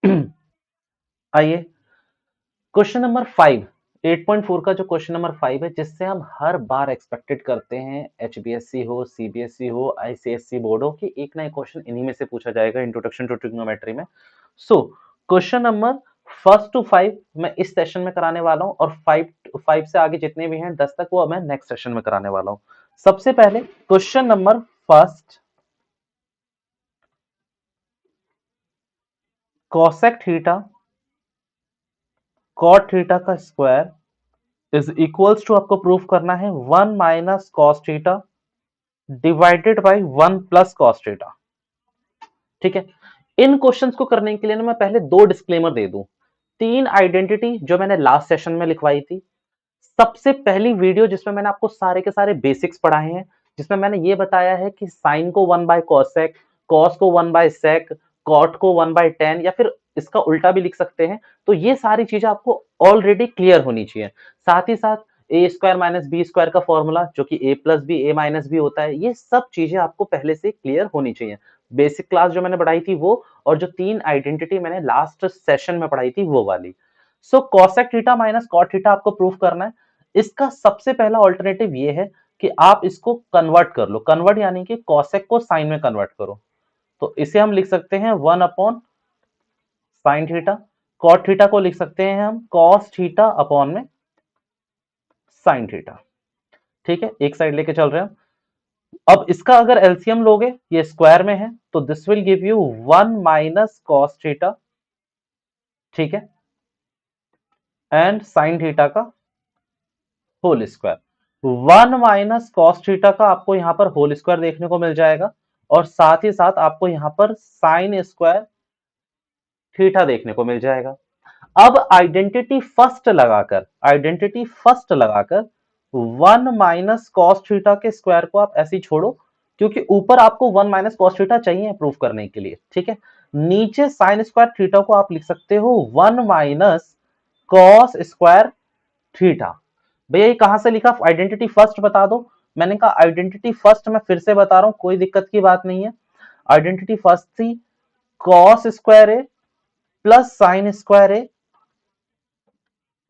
आइए question number 5, 8.4 का जो क्वेश्चन नंबर 5 है, जिससे हम हर बार एक्सपेक्टेड करते हैं, एचबीएससी हो, सीबीएसई हो, आईसीएससी बोर्ड हो, कि एक ना एक क्वेश्चन इन्हीं में से पूछा जाएगा इंट्रोडक्शन टू ट्रिग्नोमेट्री में। So question number first to 5 मैं इस सेशन में कराने वाला हूं, और 5 से आगे जितने भी हैं 10 तक, वो मैं नेक्स्ट सेशन में कराने वाला हूं। सबसे पहले question number first, cosec theta cot theta का स्क्वायर इज इक्वल्स टू, आपको प्रूफ करना है 1 minus cos theta divided by 1 plus cos theta. ठीक है, इन क्वेश्चंस को करने के लिए ना मैं पहले दो डिस्क्लेमर दे दूं। तीन आइडेंटिटी जो मैंने लास्ट सेशन में लिखवाई थी, सबसे पहली वीडियो जिसमें मैंने आपको सारे के सारे बेसिक्स पढ़ाए हैं, जिसमें मैंने ये बताया है कि साइन को 1 बाय कॉसेक, कॉस को 1 बाय सेक, कॉट को 1 बाय टेन, या फिर इसका उल्टा भी लिख सकते हैं। तो ये सारी चीजें आपको ऑलरेडी क्लियर होनी चाहिए। साथ ही साथ ए स्क्वायर माइनस बी स्क्वायर का फॉर्मूला, जो कि ए प्लस बी ए माइनस बी होता है, ये सब चीजें आपको पहले से क्लियर होनी चाहिए। बेसिक क्लास जो मैंने पढ़ाई थी वो, और जो तीन आइडेंटिटी मैंने लास्ट सेशन में पढ़ाई थी वो वाली। So cosec theta minus cot theta आपको प्रूफ करना है। इसका सबसे पहला ऑल्टरनेटिव ये है कि आप इसको कन्वर्ट कर लो। कन्वर्ट यानी कि कॉसेक को साइन में कन्वर्ट करो। तो इसे हम लिख सकते हैं 1 upon sine theta. Cot theta को लिख सकते हैं हम कॉस थीटा अपॉन में साइन थीटा। ठीक है, एक साइड लेके चल रहे हैं। अब इसका अगर एलसीएम लोगे, ये स्क्वायर में है, तो this will give you 1 minus cos theta. ठीक है, एंड साइन थीटा का whole square. 1 minus cos theta का आपको यहां पर होल स्क्वायर देखने को मिल जाएगा, और साथ ही साथ आपको यहां पर साइन स्क्वायर थीटा देखने को मिल जाएगा। अब आइडेंटिटी फर्स्ट लगाकर 1 माइनस कॉस थीटा के स्क्वायर को आप ऐसे ही छोड़ो, क्योंकि ऊपर आपको 1 माइनस कॉस थीटा चाहिए प्रूफ करने के लिए। ठीक है, नीचे साइन स्क्वायर थीटा को आप लिख सकते हो 1 माइनस कॉस स्क्वायर थीटा। भैया ये कहां से लिखा, आइडेंटिटी फर्स्ट बता दो। मैंने कहा आइडेंटिटी फर्स्ट, मैं फिर से बता रहा हूं, कोई दिक्कत की बात नहीं है। आइडेंटिटी फर्स्ट थी cos square A plus sine square A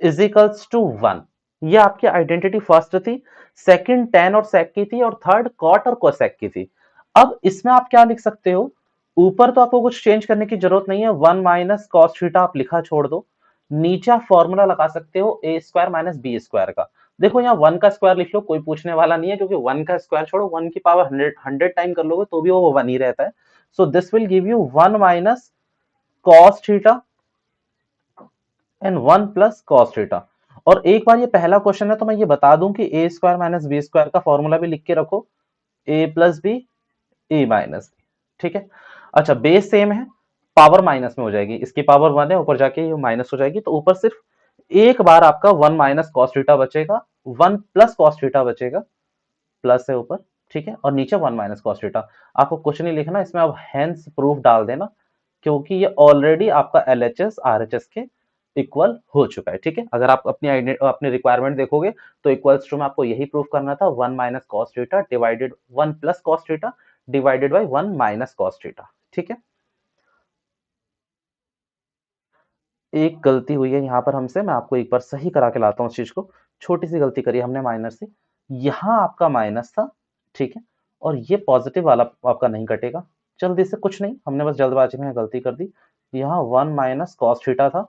is equals to 1। ये आपकी आइडेंटिटी फर्स्ट थी। सेकंड टेन और सेक की थी, और थर्ड कॉट और कोसेक की थी। अब इसमें आप क्या लिख सकते हो, ऊपर तो आपको कुछ चेंज करने की जरूरत नहीं है, 1 माइनस कॉस थीटा आप लिखा छोड़ दो। नीचे आप फॉर्मूला लगा सकते हो ए स्क्वायर माइनस बी स्क्वायर का। देखो यहाँ 1 का स्क्वायर लिख लो, कोई पूछने वाला नहीं है, क्योंकि 1 का स्क्वायर छोड़ो, 1 की पावर 100 टाइम कर लोगे तो भी वो 1 ही रहता है। So this will give you 1 minus cos theta and 1 plus cos theta. और एक बार ये पहला क्वेश्चन है तो मैं ये बता दूं कि ए स्क्वायर माइनस बी स्क्वायर का फॉर्मूला भी लिख के रखो, ए प्लस बी ए माइनस बी। ठीक है, अच्छा बेस सेम है, पावर माइनस में हो जाएगी, इसकी पावर 1 है, ऊपर जाके ये माइनस हो जाएगी, तो ऊपर सिर्फ एक बार आपका 1 माइनस कॉस थीटा बचेगा, 1 प्लस कॉस थीटा बचेगा, प्लस है ऊपर। ठीक है, और नीचे 1 माइनस कॉस थीटा। आपको कुछ नहीं लिखना इसमें, अब हेंस प्रूफ डाल देना, क्योंकि ये ऑलरेडी आपका एलएचएस आरएचएस के इक्वल हो चुका है। ठीक है, अगर आप अपनी रिक्वायरमेंट देखोगे तो इक्वल्स टू में आपको यही प्रूफ करना था, 1 minus cos theta divided 1 plus cos theta divided by 1 minus cos theta. ठीक है, एक गलती हुई है यहाँ पर हमसे, मैं आपको एक बार सही करा के लाता हूँ उस चीज को। छोटी सी गलती करी हमने माइनर से, यहाँ आपका माइनस था। ठीक है, और ये पॉजिटिव वाला आपका नहीं कटेगा। जल्दी से कुछ नहीं, हमने बस जल्दबाजी में गलती कर दी। यहाँ 1 माइनस कॉस थीटा था,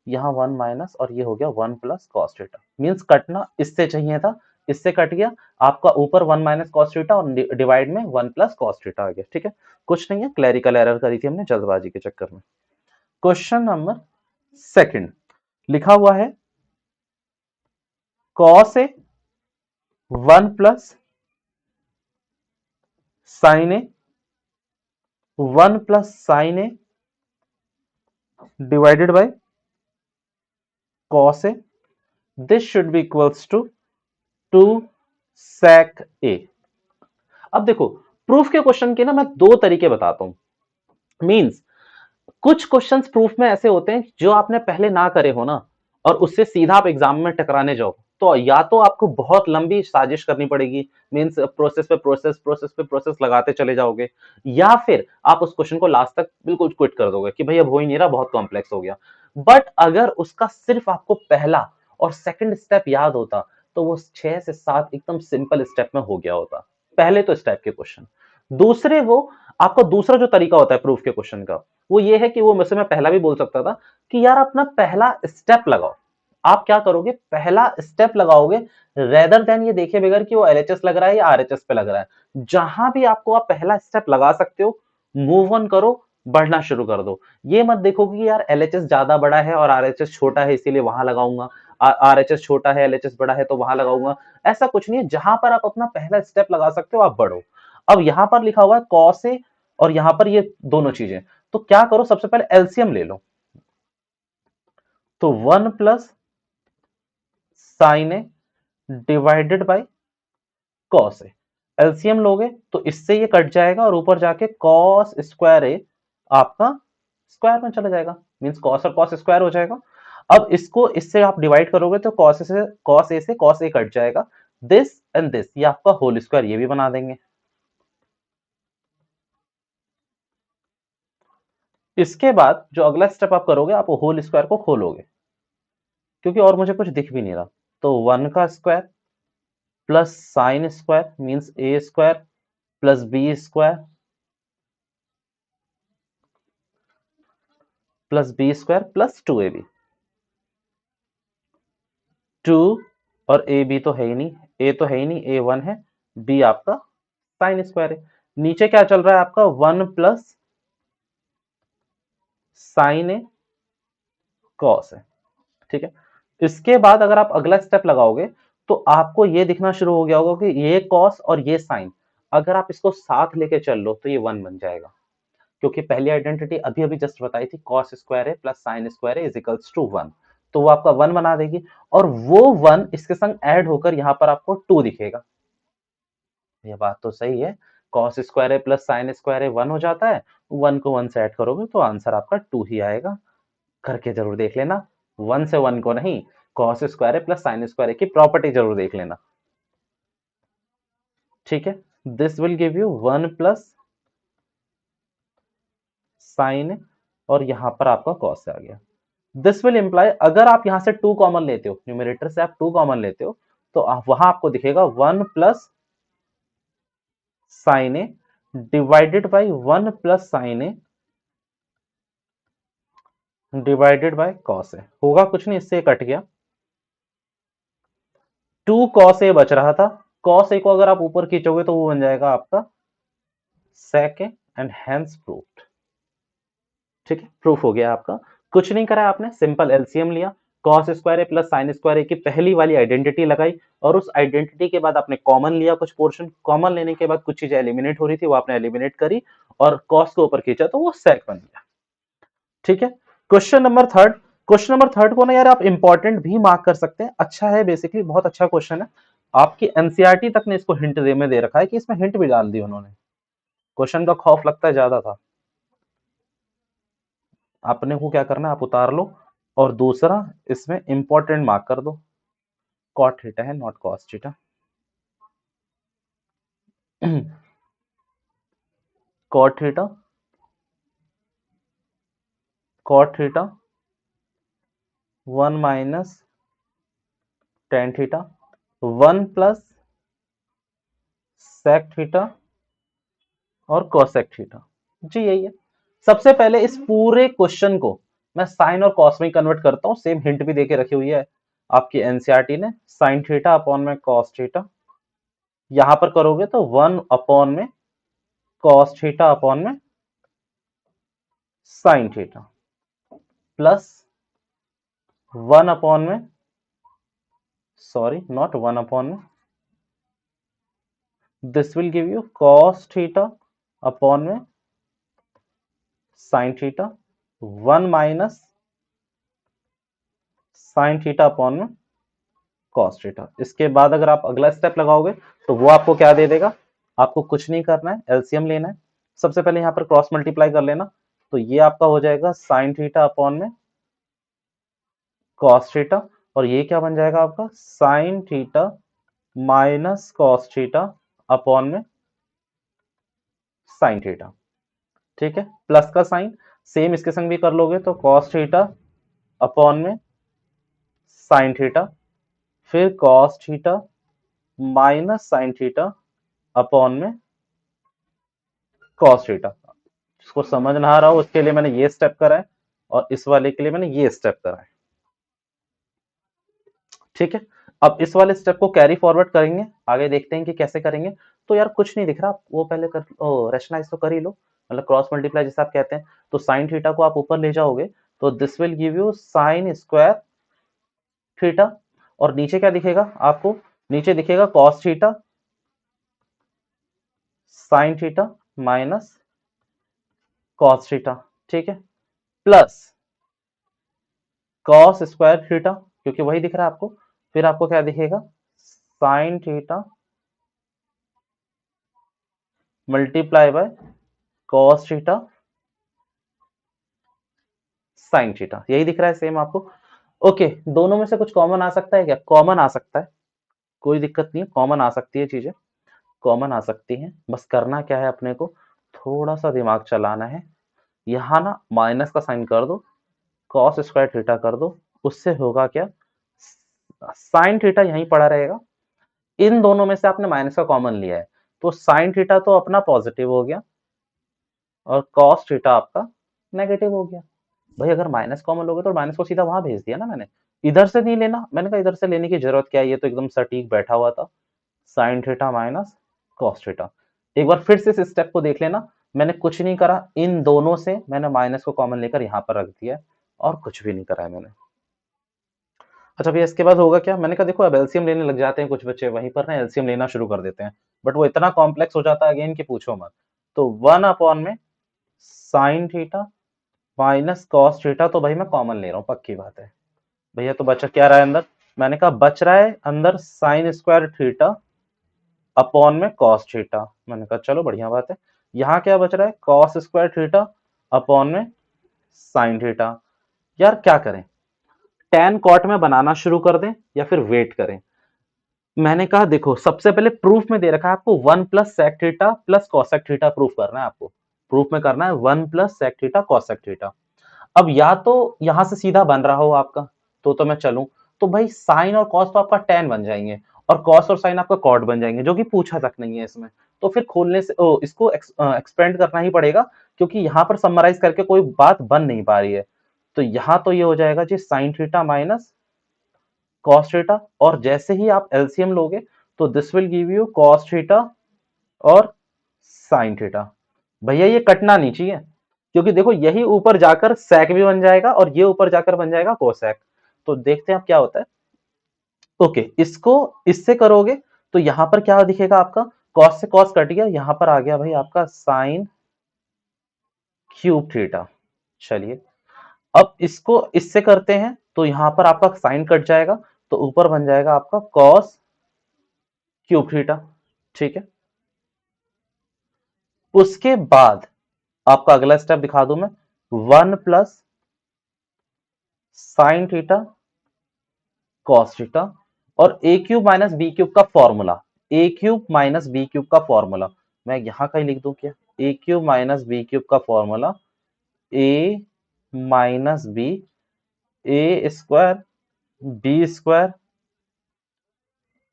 यहाँ 1 माइनस, और ये हो गया 1 प्लस कॉस थीटा। मीन्स कटना इससे चाहिए था, इससे कट गया आपका, ऊपर 1 माइनस कॉस थीटा और डिवाइड में 1 प्लस कॉस थीटा आ गया। ठीक है, कुछ नहीं है, क्लैरिकल एरर करी थी हमने जल्दबाजी के चक्कर में। क्वेश्चन नंबर सेकंड लिखा हुआ है cos A 1 plus sine A 1 plus sine A divided by cos A, this should be equals to 2 sec A. अब देखो, प्रूफ के क्वेश्चन के ना मैं दो तरीके बताता हूं। मींस कुछ क्वेश्चंस प्रूफ में ऐसे होते हैं जो आपने पहले ना करे हो ना, और उससे सीधा आप एग्जाम में टकराने जाओ, तो या तो आपको बहुत लंबी साजिश करनी पड़ेगी, मीन्स प्रोसेस पे प्रोसेस प्रोसेस पे प्रोसेस लगाते चले जाओगे, या फिर आप उस क्वेश्चन को लास्ट तक बिल्कुल क्विट कर दोगे कि भाई अब हो ही नहीं रहा, बहुत कॉम्प्लेक्स हो गया। बट अगर उसका सिर्फ आपको पहला और सेकंड स्टेप याद होता तो वो 6 से 7 एकदम सिंपल स्टेप में हो गया होता, पहले तो इस टाइप के क्वेश्चन। दूसरे वो आपका दूसरा जो तरीका होता है प्रूफ के क्वेश्चन का, वो ये है कि वो वैसे मैं पहला भी बोल सकता था कि यार अपना पहला स्टेप लगाओ। आप क्या करोगे, पहला स्टेप लगाओगे रेदर देन ये देखे बगैर कि वो एलएचएस लग रहा है या आरएचएस पे लग रहा है। जहां भी आपको आप पहला स्टेप लगा सकते हो, मूव ऑन करो, बढ़ना शुरू कर दो। ये मत देखो कि यार एलएचएस ज्यादा बड़ा है और आरएचएस छोटा है इसीलिए वहां लगाऊंगा, आरएचएस छोटा है एलएचएस बड़ा है तो वहां लगाऊंगा। ऐसा कुछ नहीं है, जहां पर आप अपना पहला स्टेप लगा सकते हो आप बढ़ो। अब यहां पर लिखा हुआ है कॉस ए और यहां पर ये दोनों चीजें, तो क्या करो, सबसे पहले एलसीएम ले लो। तो 1 plus sine A divided by cos A, LCM लोगे तो इससे ये कट जाएगा और ऊपर जाके कॉस स्क्वायर ए आपका स्क्वायर में चला जाएगा, मींस कॉस और कॉस स्क्वायर हो जाएगा। अब इसको इससे आप डिवाइड करोगे तो कॉस ए से कॉस ए कट जाएगा, दिस एंड दिस ये आपका होल स्क्वायर ये भी बना देंगे। इसके बाद जो अगला स्टेप आप करोगे, आप होल स्क्वायर को खोलोगे क्योंकि और मुझे कुछ दिख भी नहीं रहा। तो 1 का square plus sine square means A square plus B square plus B square plus 2ab। 2 और ए बी तो है ही नहीं, ए तो है ही नहीं, ए 1 है, बी आपका साइन स्क्वायर है। नीचे क्या चल रहा है आपका 1 प्लस साइन ए कॉस है, ठीक है। इसके बाद अगर आप अगला स्टेप लगाओगे तो आपको ये दिखना शुरू हो गया होगा कि ये कॉस और ये साइन अगर आप इसको साथ लेके चल लो तो ये 1 बन जाएगा, क्योंकि पहली आइडेंटिटी अभी अभी जस्ट बताई थी, कॉस स्क्वायर है प्लस साइन स्क्वायर है इज इक्वल्स टू 1, तो वो आपका 1 बना देगी और वो 1 इसके संग ऐड होकर यहां पर आपको 2 दिखेगा। ये बात तो सही है, कॉस स्क्वायर है प्लस साइन स्क्वायर है 1 हो जाता है, 1 को 1 से ऐड करोगे तो आंसर आपका 2 ही आएगा। करके जरूर देख लेना, 1 से 1 को नहीं, कॉस स्क्वायर है प्लस साइन स्क्वायर की प्रॉपर्टी जरूर देख लेना, ठीक है। This will give you 1 plus sign और यहां पर आपका कॉस आ गया। दिस विल इंप्लाई अगर आप यहां से 2 कॉमन लेते हो, न्यूमरेटर से आप 2 कॉमन लेते हो तो वहां आपको दिखेगा 1 plus sine A divided by 1 plus sine A divided by cos A, होगा कुछ नहीं, इससे कट गया। 2 कॉस ए बच रहा था, कॉस ए को अगर आप ऊपर खींचोगे तो वो बन जाएगा आपका sec A and hence proved, ठीक है, प्रूफ हो गया आपका। कुछ नहीं करा आपने, सिंपल एलसीएम लिया, cos square A plus sine square ए की पहली वाली आइडेंटिटी लगाई और उस आइडेंटिटी के बाद आपने कॉमन लिया, कुछ पोर्शन कॉमन लेने के बाद कुछ चीजें एलिमिनेट हो रही थी वो आपने एलिमिनेट करी और कॉस को ऊपर खींचा तो वो sec बन गया, ठीक है। Question number third, question number third को ना यार आप इंपॉर्टेंट भी मार्क कर सकते हैं, अच्छा है, बेसिकली बहुत अच्छा क्वेश्चन है। आपकी एनसीईआरटी तक ने इसको हिंट दे में दे रखा है कि इसमें हिंट भी डाल दी उन्होंने, क्वेश्चन का खौफ लगता है ज्यादा था। आपने को क्या करना है, आप उतार लो और दूसरा इसमें इंपॉर्टेंट मार्क कर दो, कॉट थीटा है not cos theta. Cot theta, cot theta 1 minus tan theta 1 plus sec theta और कोसेक थीटा, जी यही है। सबसे पहले इस पूरे क्वेश्चन को मैं साइन और कॉस में कन्वर्ट करता हूं, सेम हिंट भी देके रखी हुई है आपकी एनसीईआरटी ने, साइन थीटा अपॉन में कॉस थीटा, यहां पर करोगे तो 1 अपॉन में कॉस थीटा अपॉन में साइन थीटा प्लस 1 अपॉन में, सॉरी नॉट 1 अपॉन में, this will give you cos theta upon में sine theta 1 minus sine theta upon में कॉस थीटा। इसके बाद अगर आप अगला स्टेप लगाओगे तो वो आपको क्या दे देगा, आपको कुछ नहीं करना है, एलसीएम लेना है। सबसे पहले यहां पर क्रॉस मल्टीप्लाई कर लेना, तो ये आपका हो जाएगा साइन थीटा अपॉन में कॉस थीटा और ये क्या बन जाएगा आपका sign theta minus cos theta upon में साइन थीटा। ठीक है, प्लस का साइन सेम इसके संग भी कर लोगे तो कॉस थीटा अपॉन में साइन थीटा, फिर cos theta minus sine theta upon में कॉस थीटा। जिसको समझ ना आ रहा हो उसके लिए मैंने ये स्टेप करा है और इस वाले के लिए मैंने ये स्टेप करा है। ठीक है, अब इस वाले स्टेप को कैरी फॉरवर्ड करेंगे, आगे देखते हैं कि कैसे करेंगे। तो यार कुछ नहीं दिख रहा, वो पहले कर रेशनलाइज तो कर ही लो, मतलब क्रॉस मल्टीप्लाई जिसे आप कहते हैं। तो साइन थीटा को आप ऊपर ले जाओगे तो this will give you sine square theta, और नीचे क्या दिखेगा आपको, नीचे दिखेगा cos theta sine theta minus cos theta. ठीक है, प्लस कॉस स्क्वायर थीटा, क्योंकि वही दिख रहा है आपको। फिर आपको क्या दिखेगा sine theta multiply by cos theta sine theta, यही दिख रहा है सेम आपको। ओके, दोनों में से कुछ कॉमन आ सकता है क्या? कॉमन आ सकता है, कोई दिक्कत नहीं है, कॉमन आ सकती है चीजें, कॉमन आ सकती हैं। बस करना क्या है अपने को, थोड़ा सा दिमाग चलाना है। यहाँ ना माइनस का साइन कर दो, कॉस स्क्वायर थीटा कर दो, उससे होगा क्या साइन थीटा यहीं पड़ा रहेगा। इन दोनों में से आपने माइनस का कॉमन लिया है तो साइन थीटा तो अपना पॉजिटिव हो गया और कॉस थीटा आपका नेगेटिव हो गया। भाई अगर माइनस कॉमन लोगे तो माइनस को सीधा वहां भेज दिया ना मैंने, इधर से नहीं लेना। मैंने कहा इधर से लेने की जरूरत क्या है, ये तो एकदम सटीक बैठा हुआ था। Sign theta minus cos theta. एक बार फिर से इस स्टेप को देख लेना, मैंने कुछ नहीं करा, इन दोनों से मैंने माइनस को कॉमन लेकर यहां पर रख दिया और कुछ भी नहीं करा है मैंने। अच्छा भैया इसके बाद होगा क्या, मैंने कहा देखो अब एलसीएम लेने लग जाते हैं कुछ बच्चे, वहीं पर ना एलसीएम लेना शुरू कर देते हैं, बट वो इतना कॉम्प्लेक्स हो जाता है अगेन कि पूछो मत। तो 1 अपॉन में sine theta minus cos theta, तो भाई मैं कॉमन ले रहा हूँ, पक्की बात है। भैया तो बचा क्या रहा है अंदर, मैंने कहा बच रहा है अंदर साइन स्क्वायर थीटा अपॉन में कॉस थीटा। मैंने कहा चलो बढ़िया बात है। यहाँ क्या बच रहा है कॉस स्क्वायर थीटा अपॉन में साइन थीटा। यार क्या करें, टेन कॉट में बनाना शुरू कर दें या फिर वेट करें? मैंने कहा देखो सबसे पहले प्रूफ में दे रखा है आपको 1 plus sec theta plus cosec theta proof करना है आपको। प्रूफ में करना है 1 plus sec theta cosec theta. अब या तो यहां से सीधा बन रहा हो आपका तो मैं चलूं, तो भाई साइन और कॉस तो आपका टेन बन जाएंगे और कॉस और साइन आपका कॉट बन जाएंगे, जो कि पूछा तक नहीं है इसमें। तो फिर खोलने से इसको एक्सपेंड करना ही पड़ेगा, क्योंकि यहां पर समराइज करके कोई बात बन नहीं पा रही है। तो यहां तो ये हो जाएगा जी sine theta minus cos theta, और जैसे ही आप एलसीएम लोगे तो this will give you cos theta और साइन थीटा। भैया ये कटना नहीं चाहिए, क्योंकि देखो यही ऊपर जाकर sec भी बन जाएगा और ये ऊपर जाकर बन जाएगा कोसेक। तो देखते हैं अब क्या होता है। ओके, इसको इससे करोगे तो यहां पर क्या दिखेगा आपका, कॉस से कॉस कट गया, यहां पर आ गया भाई आपका साइन क्यूब थीटा। चलिए अब इसको इससे करते हैं तो यहां पर आपका साइन कट जाएगा, तो ऊपर बन जाएगा आपका कॉस क्यूब थीटा। ठीक है, उसके बाद आपका अगला स्टेप दिखा दूं मैं, 1 plus sine theta cos theta, और A cube minus B cube का formula, A cube minus B cube का फॉर्मूला मैं यहां का ही लिख दूं क्या, A cube minus B cube का formula A minus B, A square B square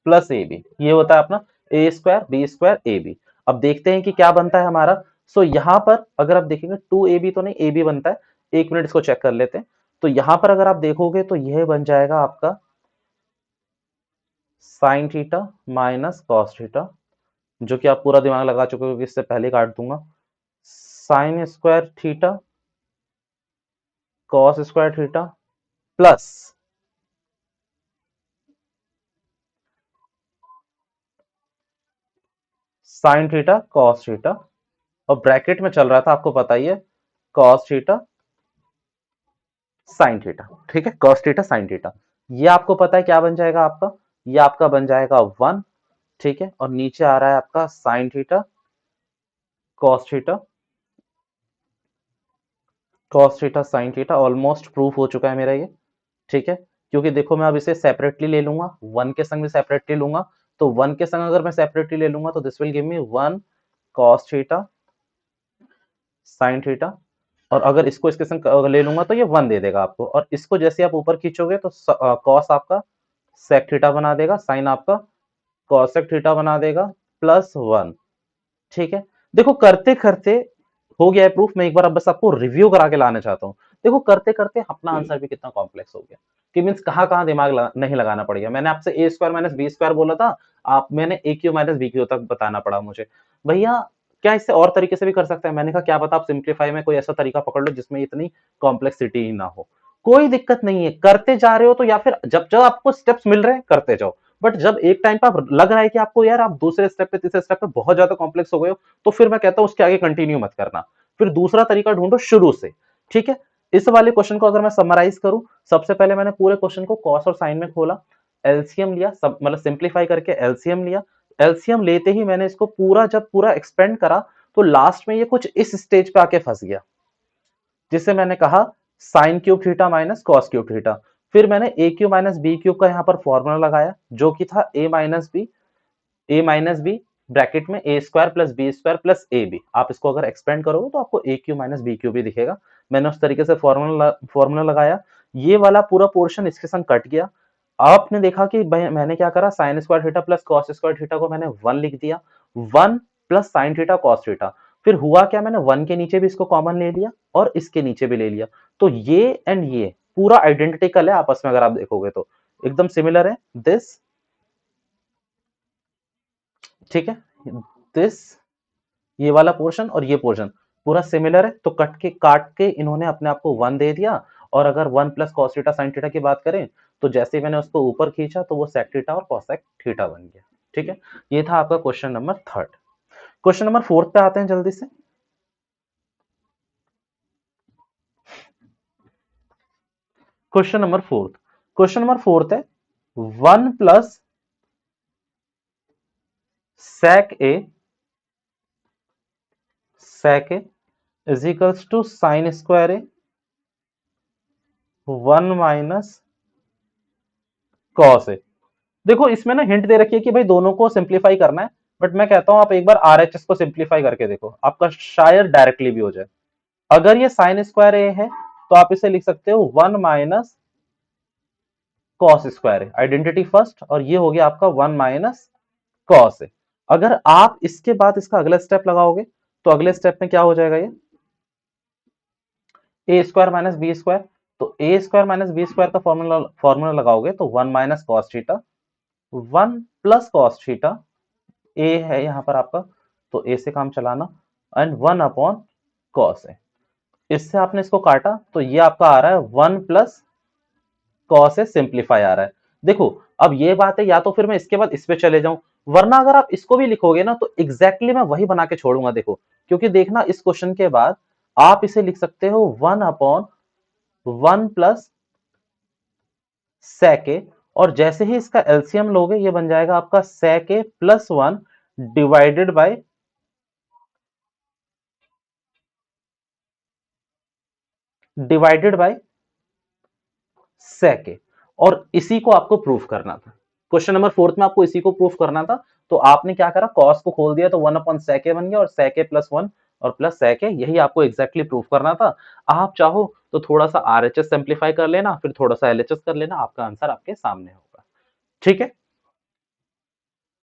plus A B, ये होता है अपना A square B square A B. अब देखते हैं कि क्या बनता है हमारा। सो यहां पर अगर आप देखेंगे 2ab तो नहीं, ए बी बनता है। एक मिनट इसको चेक कर लेते हैं। तो यहां पर अगर आप देखोगे तो यह बन जाएगा आपका sign theta minus cos theta, जो कि आप पूरा दिमाग लगा चुके हो कि इससे पहले काट दूंगा, sine square theta cos square theta plus sine theta cos theta, और ब्रैकेट में चल रहा था आपको पता ही है कॉस थीटा साइन थीटा। ठीक है, कॉस थीटा साइन थीटा, ये आपको पता है क्या बन जाएगा आपका, ये आपका बन जाएगा 1। ठीक है, और नीचे आ रहा है आपका sign theta cos theta, cos theta sine theta, almost proof हो चुका है मेरा ये। ठीक है, क्योंकि देखो मैं अब इसे सेपरेटली ले लूंगा, 1 के संग में सेपरेटली लूंगा, तो 1 के संग अगर मैं सेपरेटली ले लूंगा तो this will give me 1 cos theta sin theta, और अगर इसको इसके संग ले लूंगा तो ये 1 दे देगा आपको, और इसको जैसे आप ऊपर खींचोगे तो cos आपका sec थीटा बना देगा, sin आपका cosec थीटा बना देगा, प्लस 1। ठीक है, देखो करते करते हो गया है प्रूफ। मैं एक बार अब बस आपको रिव्यू करा के लाना चाहता हूँ। देखो करते करते अपना आंसर भी कितना कॉम्प्लेक्स हो गया, कि मीन्स कहाँ कहाँ दिमाग नहीं लगाना पड़ेगा। मैंने आपसे ए स्क्वायर माइनस बी स्क्वायर बोला था, आप मैंने ए क्यू माइनस बी क्यू तक बताना पड़ा मुझे। भैया क्या इससे और तरीके से भी कर सकते हैं? मैंने कहा क्या पता आप सिंप्लीफाई में कोई ऐसा तरीका पकड़ लो जिसमें इतनी कॉम्प्लेक्सिटी ही ना हो। कोई दिक्कत नहीं है, करते जा रहे हो तो, या फिर जब जब आपको स्टेप्स मिल रहे हैं करते जाओ। बट जब एक टाइम पर लग रहा है कि आपको यार आप दूसरे स्टेप पे तीसरे स्टेप पे बहुत ज्यादा कॉम्प्लेक्स हो गए हो, तो फिर मैं कहता हूं उसके आगे कंटिन्यू मत करना, फिर दूसरा तरीका ढूंढो शुरू से। ठीक है, इस वाले क्वेश्चन को अगर मैं समराइज करूं, सबसे पहले मैंने पूरे क्वेश्चन को कॉस और साइन में खोला, एलसीएम लिया, सब मतलब सिंप्लीफाई करके एलसीएम लिया। एलसीएम लेते ही मैंने इसको पूरा जब पूरा एक्सपेंड करा, तो लास्ट में ये कुछ इस स्टेज पे आके फंस गया, जिसे मैंने कहा sine cube theta minus cos cube theta. फिर मैंने ए क्यूब माइनस बी क्यूब का यहाँ पर फॉर्मूला लगाया, जो कि था ए माइनस बी ब्रैकेट में A square plus B square plus A B. आप इसको अगर एक्सपेंड करोगे तो आपको A cube minus B cube भी दिखेगा। मैंने उस तरीके से फॉर्मूला लगाया, ये वाला पूरा पोर्शन इसके संग कट गया। आपने देखा कि मैंने क्या करा, sine square theta plus cos square theta को मैंने 1 लिख दिया, 1 plus sine theta cos theta. फिर हुआ क्या, मैंने 1 के नीचे भी इसको कॉमन ले लिया और इसके नीचे भी ले लिया, तो ये एंड ये पूरा आइडेंटिकल है आपस में, अगर आप देखोगे तो एकदम सिमिलर है दिस। ठीक है, दिस ये वाला पोर्शन और ये पोर्शन पूरा सिमिलर है, तो काट के इन्होंने अपने आप को 1 दे दिया। और अगर 1 plus cos theta sine theta की बात करें, तो जैसे ही मैंने उसको ऊपर खींचा तो वो सेक थीटा और कॉसेक थीटा बन गया। ठीक है, ये था आपका क्वेश्चन नंबर 3। क्वेश्चन नंबर 4 पे आते हैं जल्दी से। क्वेश्चन नंबर 4 है 1 plus sec a is equals to sine square A 1 minus cos A. देखो इसमें ना हिंट दे रखी है कि भाई दोनों को सिंप्लीफाई करना है, बट मैं कहता हूं आप एक बार आरएचएस को सिंप्लीफाई करके देखो, आपका शायद डायरेक्टली भी हो जाए। अगर ये साइन स्क्वायर ए है तो आप इसे लिख सकते हो 1 माइनस कॉस स्क्वायर ए, आइडेंटिटी फर्स्ट, और ये हो गया आपका 1 माइनस कॉस ए। अगर आप इसके बाद इसका अगला स्टेप लगाओगे तो अगले स्टेप में क्या हो जाएगा, ये A square minus B square. तो A square minus B square का फॉर्मूला लगाओगे तो 1 minus cos theta, 1 plus cos theta, A है यहाँ पर आपका, तो ए से काम चलाना, एंड 1 अपॉन कॉस है। इससे आपने इसको काटा तो ये आपका आ रहा है 1 प्लस कॉस है, सिंप्लीफाई आ रहा है। देखो अब ये बात है, या तो फिर मैं इसके बाद इस पे चले जाऊं, वरना अगर आप इसको भी लिखोगे ना तो एग्जैक्टली मैं वही बना के छोड़ूंगा। देखो क्योंकि देखना इस क्वेश्चन के बाद आप इसे लिख सकते हो 1 अपॉन 1 प्लस sec a, और जैसे ही इसका एलसीएम लोगे ये बन जाएगा आपका sec a plus 1 divided by sec a, और इसी को आपको प्रूफ करना था। क्वेश्चन नंबर 4 में आपको इसी को प्रूफ करना था, तो आपने क्या करा, कॉस को खोल दिया तो 1 अपॉन sec a बन गया, और sec a प्लस 1 और प्लस sec a, यही आपको एग्जैक्टली प्रूफ करना था। आप चाहो तो थोड़ा सा आरएचएस सिंप्लीफाई कर लेना, फिर थोड़ा सा एलएचएस कर लेना, आपका आंसर आपके सामने होगा। ठीक है,